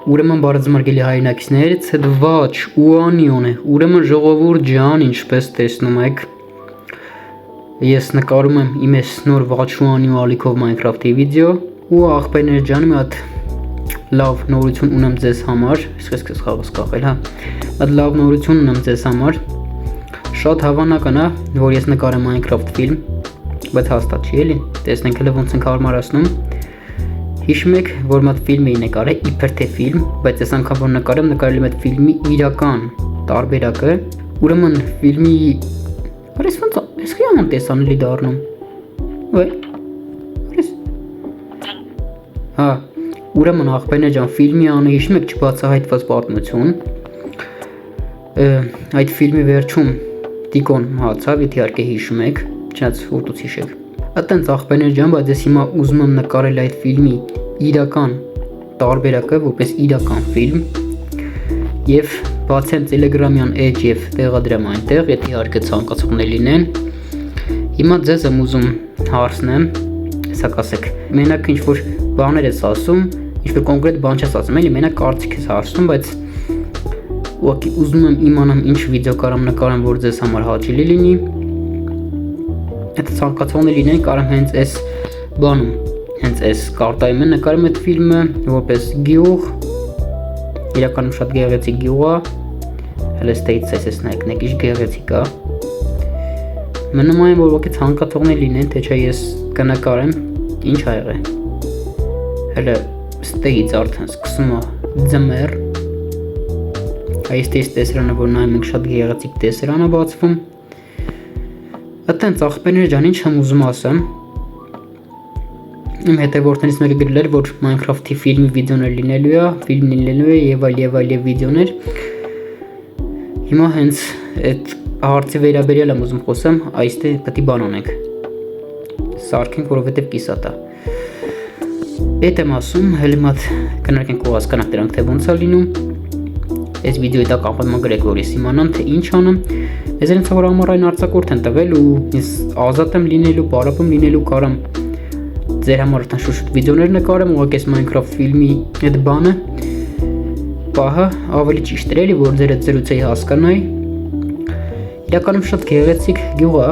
Ուրեմն բարեզմարգելի հայրենակիցներ, ցդված ու անիոն է, ուրեմն ժողովուրդ ջան, ինչպես տեսնում եք, ես նկարում եմ իմ այս նոր վաչուանի ու ալիքով Minecraft-ի վիդեո ու աղբերներ ջան, մի հատ լավ նորություն ունեմ ձեզ համար, սկսես խաղս կախել, հա, այդ լավ նորություն ունեմ ձեզ համար, շատ հավանական է, որ ես նկարեմ Minecraft ֆիլմ, բայց հաստատ չի էլի, տեսնենք հələ ոնց ենք հարմարացնում, հիշում եք, որ մատ ֆիլմ էի նկարել, իբր թե ֆիլմ, բայց այս անգամ որ նկարեմ, նկարել եմ այդ ֆիլմի իրական տարբերակը, ուրեմն ֆիլմի, արես ոնց ես խի աման տեսանելի դառնում, վայ, արես, հա, ուրեմն աղբերներ ջան, ֆիլմի անը հիշում եք չբացահայտված պատմություն, այդ ֆիլմի վերջում Տիկոն հացավ, եթե իհարկե հիշում եք, չնայած ուտուց հիշեք, այտենց աղբերներ ջան, բայց ես հիմա ուզում եմ նկարել այդ ֆիլմի իրական տարբերակը, որպես իրական ֆիլմ եւ բացեմ Telegram-յան edge եւ տեղադրեմ այնտեղ, եթե իհարկե ցանկացողներ լինեն։ Հիմա ձեզ եմ ուզում հարցնեմ, հեսա կասեք, մենակ ինչ որ բաներ ես ասում, ինչ որ կոնկրետ բան չես ասում, էլի մենակ կարծիք ես հարցնում, բայց ուղղակի ուզում եմ իմանամ ինչ վիդեո կարամ նկարեմ, որ ձեզ համար հաճելի լինի։ Եթե ցանկացողներ լինեն, կարամ հենց այս բանում, հենց այս կարտայում են նկարեմ այդ ֆիլմը, որպես գյուղ, իրականում շատ գեղեցիկ գյուղ է, հələ ստեյցս ես նայեք, նեկիշ գեղեցիկ է։ Մնում այն, որ ոքի ցանկացողներ լինեն, թե չէ ես կնկարեմ, ինչ ա եղել։ Հələ ստեյից արդեն սկսում է ձմեռ։ Այս տեսարանը, որ նայում ենք, շատ գեղեցիկ տեսարան է բացվում։ Այտենց աղբերներ ջան, ինչ եմ ուզում ասեմ։ Իմ հետևորդներից մեկը գրել էր, որ Minecraft-ի ֆիլմի վիդեոներ լինելու է, ֆիլմն լինելու է եւ այլ վիդեոներ։ Հիմա հենց այդ հարցի վերաբերյալ եմ ուզում խոսեմ, այստեղ պետք է բան անենք։ Սարքենք, որովհետեւ կիսատ է։ Էդ եմ ասում, հələ մատ կներկենք ու հասկանանք դրանք թե ոնց է լինում։ Այս վիդեոյի տակ ապա գրեք, որ ես իմանամ, թե ինչ անեմ։ Ես ինձ որ ամառային արձակուրդ են տվել ու ես ազատ եմ լինելու, պարապում լինելու կարամ ձեր համար արդեն շուտ վիդեոներ նկարեմ, ուղղակի այս Minecraft ֆիլմի այդ բանը պահը ավելի ճիշտ էր էլի, որ ձեր այդ զրույցը հասկանայի։ Իրականում շատ գեղեցիկ գյուղ է։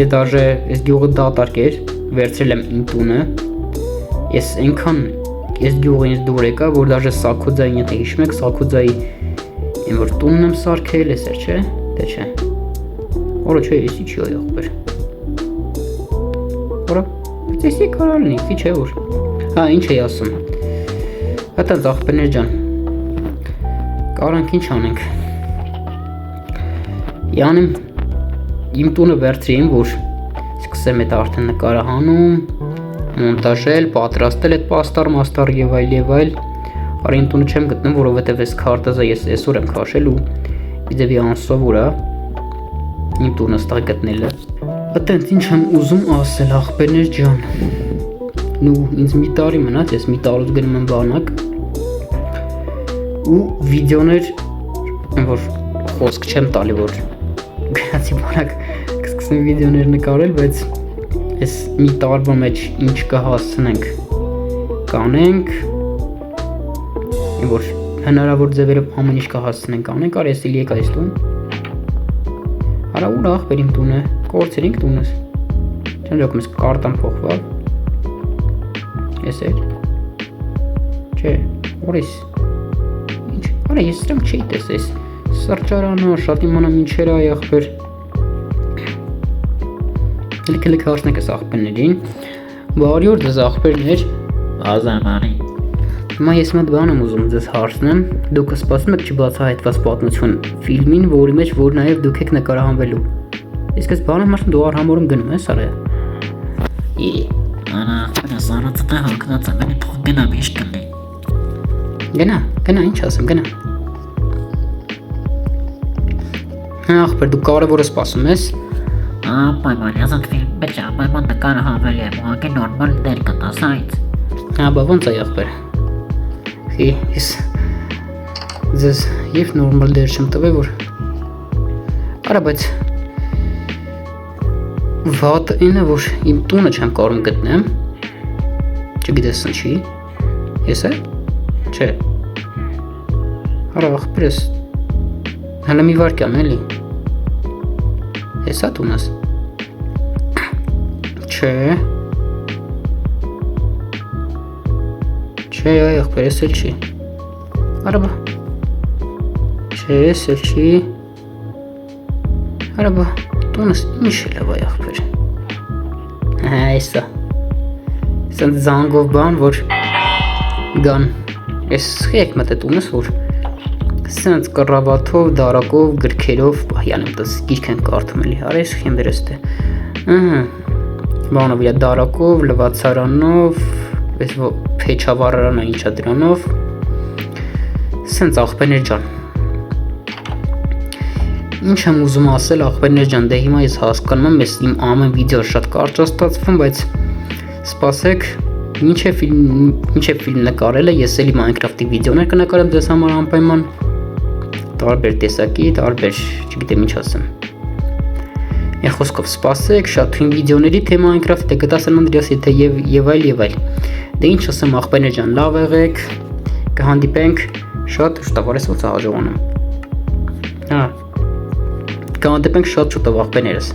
Ես դաժե այս գյուղը դատարկ էր, վերցրել եմ իմ տունը։ Ես այնքան այս գյուղը ինձ դուր եկա, որ դաժե Սաքոձային, եթե հիշում եք, Սաքոձայի իմ որ տունն եմ սարքել, էսեր չէ, թե չէ։ Որը չէ, եսի չի աղբեր։ Որը Եսի կարա լինի, քիչ է որ։ Հա, ինչ էի ասում։ Այտենց աղբերներ ջան։ Կարանք ինչ անենք։ Յանեմ իմ տունը վերցրին, որ սկսեմ այդ արդեն նկարահանում, մոնտաժել, պատրաստել այդ պաստառ, մաստառ եւ այլ։ Արի իմ տունը չեմ գտնում, որովհետեւ այս քարտեզը ես այսօր եմ քաշել ու իդեպի անսովոր է իմ տունը ստեղ գտնելը։ Այտենց ինչ եմ ուզում ասել աղբերներ ջան։ Նու ինձ մի տարի մնաց, ես մի տարուց գնում եմ բանակ ու վիդեոներ որ խոսք չեմ տալի, որ գնացի բանակ կսկսեմ վիդեոներ նկարել, բայց ես մի տարվա մեջ ինչ կհասցնենք կանենք, որ հնարավոր ձևերով ամեն ինչ կհասցնենք կանենք, արի ես իլի եկա այս տուն։ Արա ուր աղբեր իմ տունը, կորցրինք տունս։ Չեմ ջոկում, ես կարտան փոխվալ։ Ես էր։ Չէ, որիս։ Ինչ, արա ես սրանք չէի տեսես։ Սրճարանը, շատ իմանամ ինչեր այ աղբեր։ Լիք հարցնեք ես աղբերներին։ Բարի օր ձեզ աղբերներ։ Ազամանի։ Հիմա ես մոտ բան եմ ուզում ձեզ հարցնեմ, դուք սպասում եք չբացահայտված պատմություն ֆիլմին, որի մեջ որ նաև դուք եք նկարահանվելու։ Իսկ այս բանը մարդը դու արհամորում գնում ես արը։ Արա, սարածը դա հոգնած է, մենի փող գնամ ինչ կլի։ Գնա, ինչ ասեմ, գնա։ Ախպեր, դու կարևորը սպասում ես։ Պայման, ես այդ ֆիլմ մեջ պայման նկարահանվել եմ, ուղղակի նորմալ դեր կտաս այդ։ Բա ոնց է ախպեր։ Ես ձեզ եւ նորմալ դեր չեմ տվել, որ արա, բայց վատը այն է, որ իմ տունը չեմ կարող գտնեմ, չգիտես ինչի, ես է, չէ, Արա ախպերս, հələ մի վարկյան էլի, հեսա տունս, չէ, այ ախպերս էլ չի, արա բա, չէ, ես էլ չի, արա բա, տունս ինչ էլ է վայ ախպեր, հեսա, սենց զանգով բան, որ գան, ես խեք մտ է տունս, որ սենց կռավաթով, դարակով, գրքերով, պահյան եմ տս գիրք են կարդում էլի, արա ես խեմ դերս թե, բանով իրա դարակով, լվացարանով, ես փեչավարարանա ինչա դրանով, սենց ախպեներ ջան, ինչ եմ ուզում ասել ախպերներ ջան, դե հիմա ես հասկանում եմ, ես իմ ամեն վիդեո շատ կարճ է ստացվում, բայց սպասեք, մինչև ֆիլմ նկարելը, ես էլի Minecraft-ի վիդեոներ կնկարեմ ձեզ համար անպայման, տարբեր տեսակի, տարբեր, չգիտեմ ինչ ասեմ, Են խոսքով սպասեք, շատ թույն վիդեոների թե Minecraft, թե GTA San Andreas-ի, թե եւ այլ, դե ինչ ասեմ ախպերներ ջան, լավ եղեք, կհանդիպենք շատ շուտով, արես ոնց է հաջողանում, կհանդիպենք շատ շուտով ախպերներս